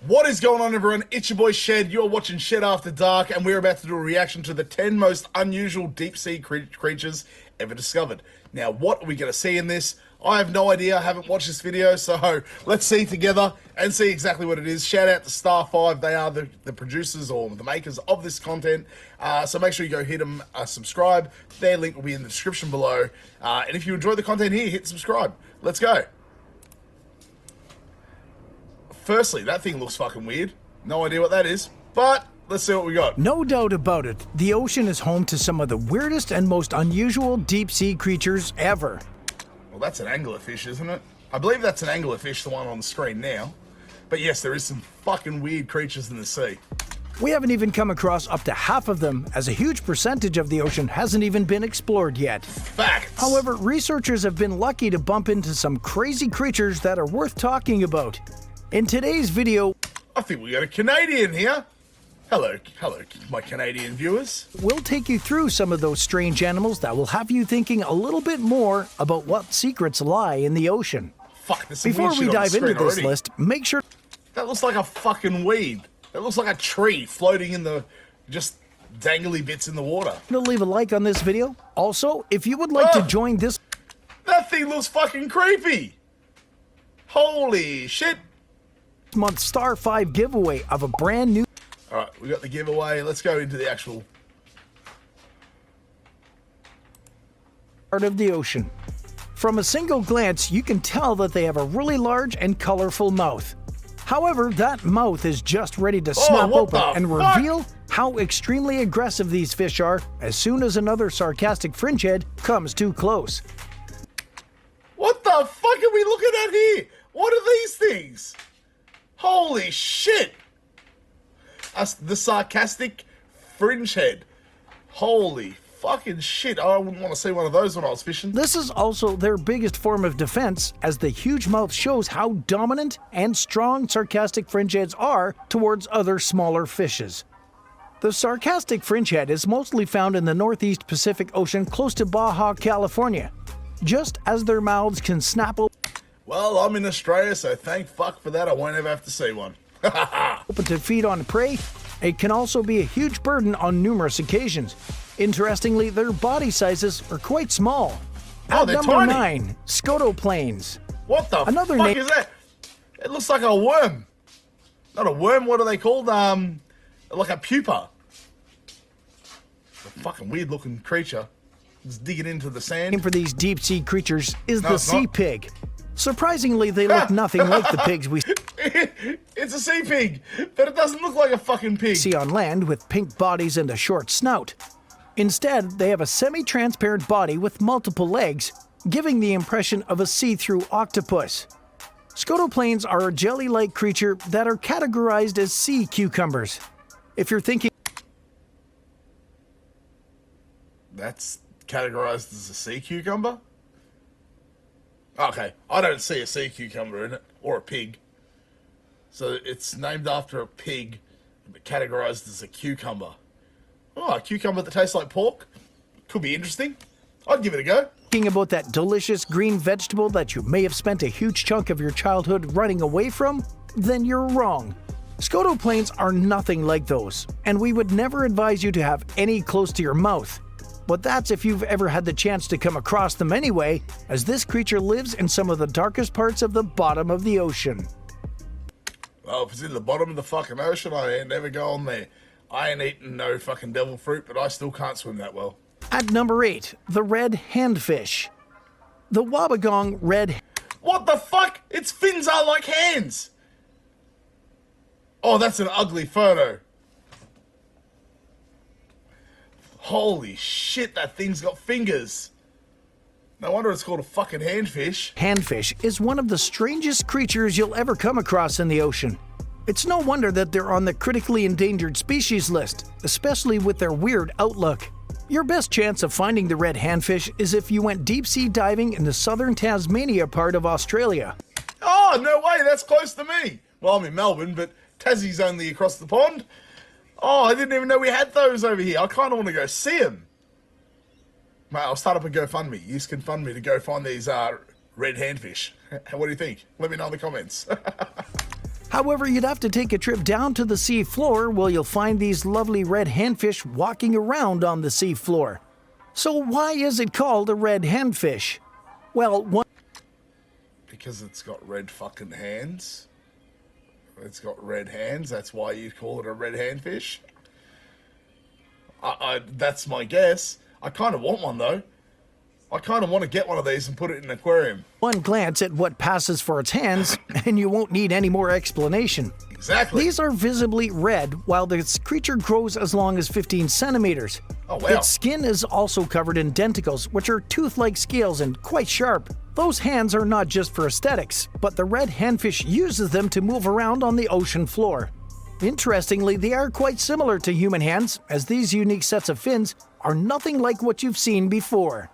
What is going on, everyone? It's your boy Shed. You're watching Shed After Dark, and we're about to do a reaction to the 10 most unusual deep-sea creatures ever discovered. Now, what are we going to see in this? I have no idea. I haven't watched this video, so let's see together and see exactly what it is. Shout out to Star5. They are the producers or the makers of this content. So make sure you go hit them, subscribe. Their link will be in the description below. And if you enjoy the content here, hit subscribe. Let's go. Firstly, that thing looks fucking weird. No idea what that is, but let's see what we got. No doubt about it, the ocean is home to some of the weirdest and most unusual deep-sea creatures ever. Well, that's an anglerfish, isn't it? I believe that's an anglerfish, the one on the screen now. But yes, there is some fucking weird creatures in the sea. We haven't even come across up to half of them, as a huge percentage of the ocean hasn't even been explored yet. Facts! However, researchers have been lucky to bump into some crazy creatures that are worth talking about. In today's video, I think we got a Canadian here. Hello, my Canadian viewers. We'll take you through some of those strange animals that will have you thinking a little bit more about what secrets lie in the ocean. Fuck, there's some Before weird we shit on dive the into screen this already. list, make sure... That looks like a fucking weed. That looks like a tree floating in the just dangly bits in the water. to leave a like on this video. Also, if you would like to join this That thing looks fucking creepy. Holy shit. month's Star 5 giveaway of a brand new Alright, we got the giveaway. Let's go into the actual... part of the ocean. From a single glance, you can tell that they have a really large and colorful mouth. However, that mouth is just ready to snap what open the and fuck? reveal how extremely aggressive these fish are as soon as another sarcastic fringehead comes too close. What the fuck are we looking at here? What are these things? Holy shit! The sarcastic fringe head. Holy fucking shit. I wouldn't want to see one of those when I was fishing. This is also their biggest form of defense, as the huge mouth shows how dominant and strong sarcastic fringeheads are towards other smaller fishes. The sarcastic fringehead is mostly found in the northeast Pacific Ocean close to Baja, California. Just as their mouths can snap Well, I'm in Australia, so thank fuck for that. I won't ever have to see one. open to feed on prey, it can also be a huge burden on numerous occasions. Interestingly, their body sizes are quite small. Oh, At they're number tiny. 9, scotoplanes. What the Another fuck name- is that? It looks like a worm. Not a worm, what are they called? Like a pupa. A fucking weird looking creature. It's digging into the Name sand. for these deep-sea creatures is No, the it's sea not. pig. Surprisingly, they look nothing like the pigs we It's a sea pig, but it doesn't look like a fucking pig. see on land with pink bodies and a short snout. Instead, they have a semi-transparent body with multiple legs, giving the impression of a see-through octopus. Scotoplanes are a jelly-like creature that are categorized as sea cucumbers. If you're thinking That's categorized as a sea cucumber? Okay, I don't see a sea cucumber in it, or a pig. So it's named after a pig, but categorized as a cucumber. Oh, a cucumber that tastes like pork? Could be interesting. I'd give it a go. about that delicious green vegetable that you may have spent a huge chunk of your childhood running away from, then you're wrong. Scotoplanes are nothing like those, and we would never advise you to have any close to your mouth. But that's if you've ever had the chance to come across them anyway, as this creature lives in some of the darkest parts of the bottom of the ocean. Well, if it's in the bottom of the fucking ocean, I ain't never going there. I ain't eating no fucking devil fruit, but I still can't swim that well. At number 8, the red handfish. The Wobbegong red What the fuck? Its fins are like hands! Oh, that's an ugly photo. Holy shit, that thing's got fingers. No wonder it's called a fucking handfish. handfish is one of the strangest creatures you'll ever come across in the ocean. It's no wonder that they're on the critically endangered species list, especially with their weird outlook. Your best chance of finding the red handfish is if you went deep-sea diving in the southern Tasmania part of Australia. Oh, no way, that's close to me. Well, I'm in Melbourne, but Tassie's only across the pond. Oh, I didn't even know we had those over here. I kind of want to go see them. Mate, I'll start up a GoFundMe. You can fund me to go find these red handfish. What do you think? Let me know in the comments. However, you'd have to take a trip down to the sea floor where you'll find these lovely red handfish walking around on the sea floor. So why is it called a red handfish? Well, Because it's got red fucking hands. It's got red hands. That's why you call it a red handfish. That's my guess. I kind of want one though. I kind of want to get one of these and put it in an aquarium. one glance at what passes for its hands, and you won't need any more explanation. Exactly. These are visibly red, while this creature grows as long as 15 centimeters. Oh, wow. Its skin is also covered in denticles, which are tooth-like scales and quite sharp. Those hands are not just for aesthetics, but the red handfish uses them to move around on the ocean floor. Interestingly, they are quite similar to human hands, as these unique sets of fins are nothing like what you've seen before.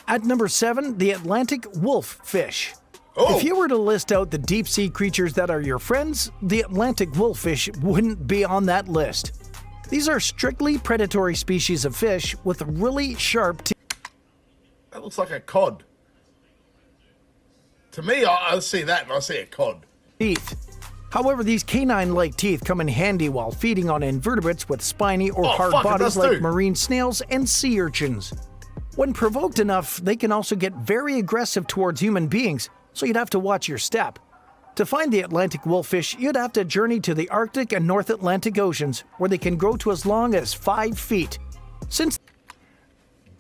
At number 7, the Atlantic wolf fish. Oh. If you were to list out the deep-sea creatures that are your friends, the Atlantic wolffish wouldn't be on that list. These are strictly predatory species of fish with really sharp teeth. That looks like a cod. To me, I see that and I see a cod. However, these canine-like teeth come in handy while feeding on invertebrates with spiny or hard fuck, it bodies does like too. marine snails and sea urchins. When provoked enough, they can also get very aggressive towards human beings, so you'd have to watch your step. To find the Atlantic wolffish, you'd have to journey to the Arctic and North Atlantic Oceans, where they can grow to as long as 5 feet. Since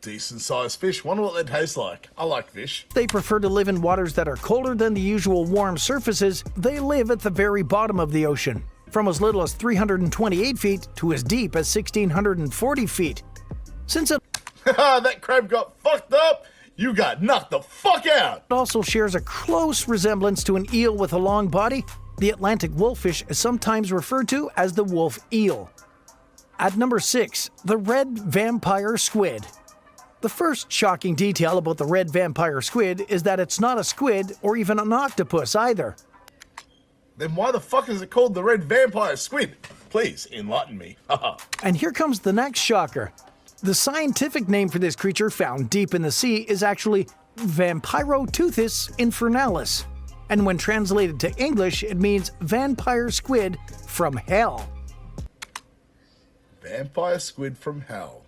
Decent sized fish. Wonder what they taste like. I like fish. they prefer to live in waters that are colder than the usual warm surfaces, they live at the very bottom of the ocean, from as little as 328 feet to as deep as 1,640 feet. Since it That crab got fucked up. You got knocked the fuck out. also shares a close resemblance to an eel with a long body, the Atlantic wolffish is sometimes referred to as the wolf eel. At number 6, the red vampire squid. The first shocking detail about the red vampire squid is that it's not a squid or even an octopus either. Then why the fuck is it called the red vampire squid? Please enlighten me. And here comes the next shocker. The scientific name for this creature found deep in the sea is actually Vampiroteuthis infernalis, and when translated to English, it means vampire squid from hell. Vampire squid from hell.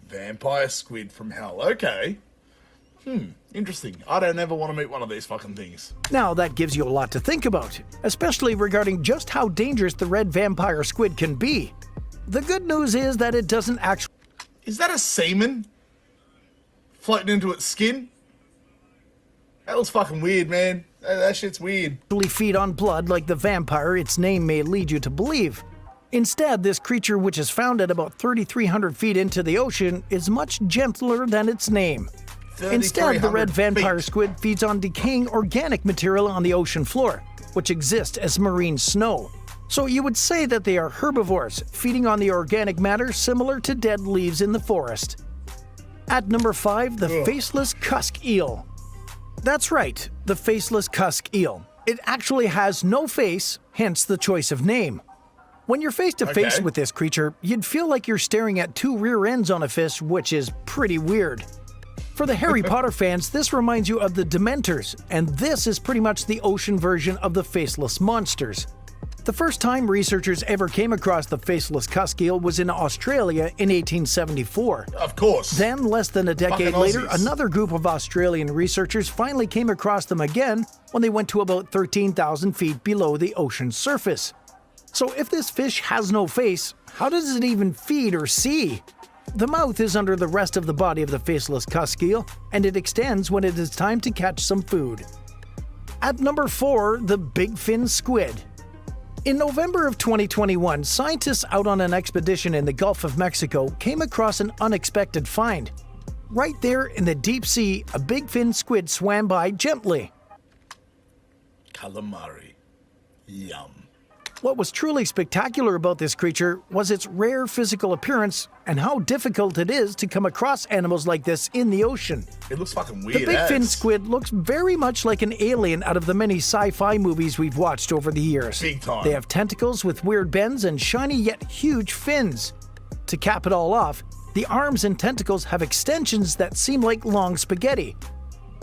Vampire squid from hell. Okay. Interesting. I don't ever want to meet one of these fucking things. Now that gives you a lot to think about, especially regarding just how dangerous the red vampire squid can be. The good news is that it doesn't actually Is that a semen floating into its skin? That was fucking weird, man. That shit's weird. feed on blood like the vampire its name may lead you to believe. Instead, this creature, which is found at about 3,300 feet into the ocean, is much gentler than its name. Instead, the red 3,300 vampire feet. squid feeds on decaying organic material on the ocean floor, which exists as marine snow. So you would say that they are herbivores, feeding on the organic matter similar to dead leaves in the forest. At number 5, the faceless cusk eel. That's right, the faceless cusk eel. It actually has no face, hence the choice of name. When you're face to face Okay. with this creature, you'd feel like you're staring at 2 rear ends on a fish, which is pretty weird. For the Harry Potter fans, this reminds you of the Dementors, and this is pretty much the ocean version of the faceless monsters. The first time researchers ever came across the faceless cusk eel was in Australia in 1874. Of course. Then, less than a decade Fucking later, Aussies. another group of Australian researchers finally came across them again when they went to about 13,000 feet below the ocean surface. So if this fish has no face, how does it even feed or see? The mouth is under the rest of the body of the faceless cusk eel, and it extends when it is time to catch some food. At number 4, the big fin squid. In November of 2021, scientists out on an expedition in the Gulf of Mexico came across an unexpected find. Right there in the deep sea, a big fin squid swam by gently. Calamari. Yum. What was truly spectacular about this creature was its rare physical appearance and how difficult it is to come across animals like this in the ocean. It looks fucking weird. The big fin as. squid looks very much like an alien out of the many sci-fi movies we've watched over the years. Big time. They have tentacles with weird bends and shiny yet huge fins. To cap it all off, the arms and tentacles have extensions that seem like long spaghetti.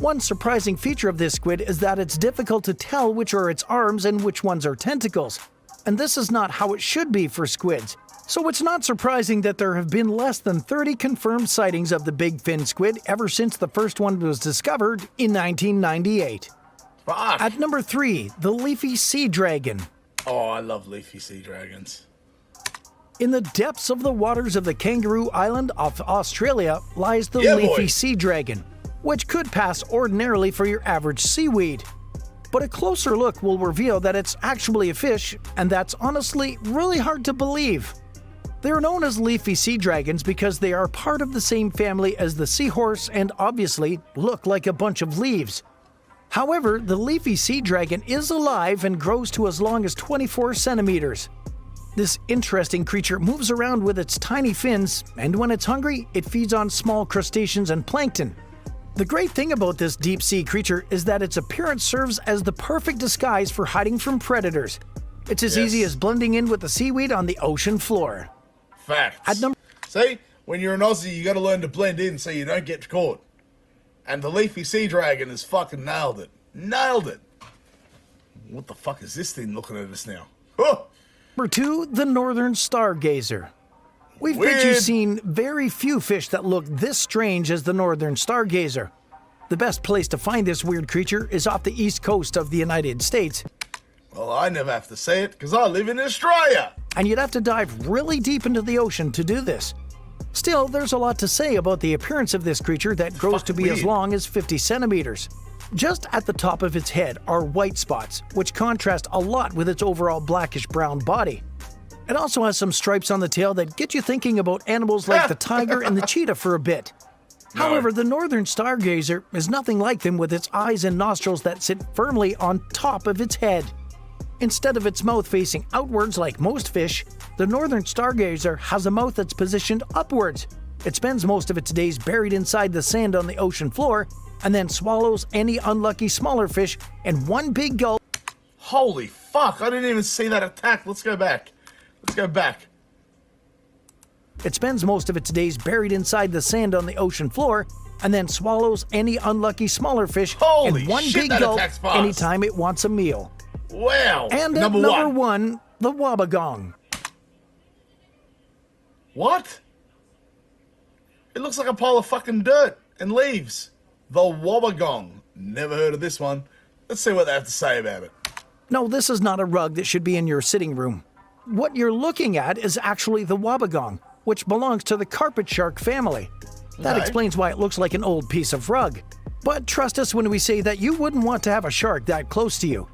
One surprising feature of this squid is that it's difficult to tell which are its arms and which ones are tentacles. And this is not how it should be for squids. So it's not surprising that there have been less than 30 confirmed sightings of the big fin squid ever since the first one was discovered in 1998. Fuck. At number 3, the leafy sea dragon. Oh, I love leafy sea dragons. In the depths of the waters of the Kangaroo Island of Australia lies the Yeah, leafy boy. sea dragon, which could pass ordinarily for your average seaweed. But a closer look will reveal that it's actually a fish, and that's honestly really hard to believe. They're known as leafy sea dragons because they are part of the same family as the seahorse and obviously look like a bunch of leaves. However, the leafy sea dragon is alive and grows to as long as 24 centimeters. This interesting creature moves around with its tiny fins, and when it's hungry, it feeds on small crustaceans and plankton. The great thing about this deep-sea creature is that its appearance serves as the perfect disguise for hiding from predators. It's as easy as blending in with the seaweed on the ocean floor. Facts. At See, when you're an Aussie, you got to learn to blend in so you don't get caught. And the leafy sea dragon has fucking nailed it. Nailed it. What the fuck is this thing looking at us now? Oh! Number 2, the northern stargazer. We've bet you Weird. seen very few fish that look this strange as the northern stargazer. The best place to find this weird creature is off the east coast of the United States, Well, I never have to say it because I live in Australia. and you'd have to dive really deep into the ocean to do this. Still, there's a lot to say about the appearance of this creature that grows to be as weird. long as 50 centimeters. Just at the top of its head are white spots, which contrast a lot with its overall blackish-brown body. It also has some stripes on the tail that get you thinking about animals like the tiger and the cheetah for a bit. However, the northern stargazer is nothing like them with its eyes and nostrils that sit firmly on top of its head. Instead of its mouth facing outwards like most fish, the northern stargazer has a mouth that's positioned upwards. It spends most of its days buried inside the sand on the ocean floor and then swallows any unlucky smaller fish in one big gulp. Holy fuck, I didn't even see that attack. Let's go back. Let's go back. It spends most of its days buried inside the sand on the ocean floor and then swallows any unlucky smaller fish Holy in one shit, big that gulp attack's fast. anytime it wants a meal. Wow. And at number number one. 1, the wobbegong. What? It looks like a pile of fucking dirt and leaves. The wobbegong. Never heard of this one. Let's see what they have to say about it. No, this is not a rug that should be in your sitting room. What you're looking at is actually the wobbegong, which belongs to the carpet shark family. That Okay. explains why it looks like an old piece of rug. But trust us when we say that you wouldn't want to have a shark that close to you.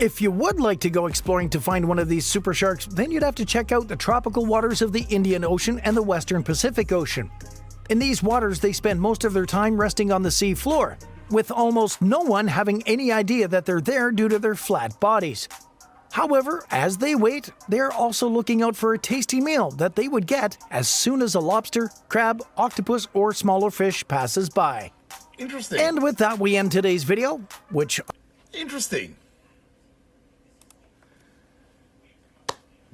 If you would like to go exploring to find one of these super sharks, then you'd have to check out the tropical waters of the Indian Ocean and the Western Pacific Ocean. In these waters, they spend most of their time resting on the sea floor, with almost no one having any idea that they're there due to their flat bodies. However, as they wait, they're also looking out for a tasty meal that they would get as soon as a lobster, crab, octopus, or smaller fish passes by. Interesting. And with that, we end today's video, which... Interesting.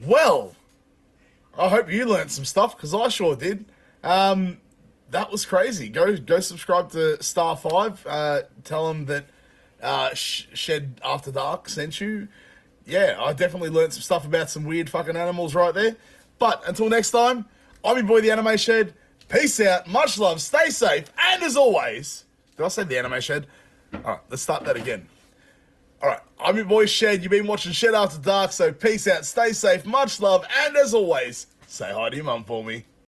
Well, I hope you learned some stuff, because I sure did. That was crazy. Go subscribe to Star 5. Tell them that Shed After Dark sent you. Yeah, I definitely learned some stuff about some weird fucking animals right there. But until next time, I'm your boy, the Anime Shed. Peace out, much love, stay safe, and as always... Did I say the Anime Shed? Alright, let's start that again. Alright, I'm your boy Shed. You've been watching Shed After Dark, so peace out, stay safe, much love, and as always, say hi to your mum for me.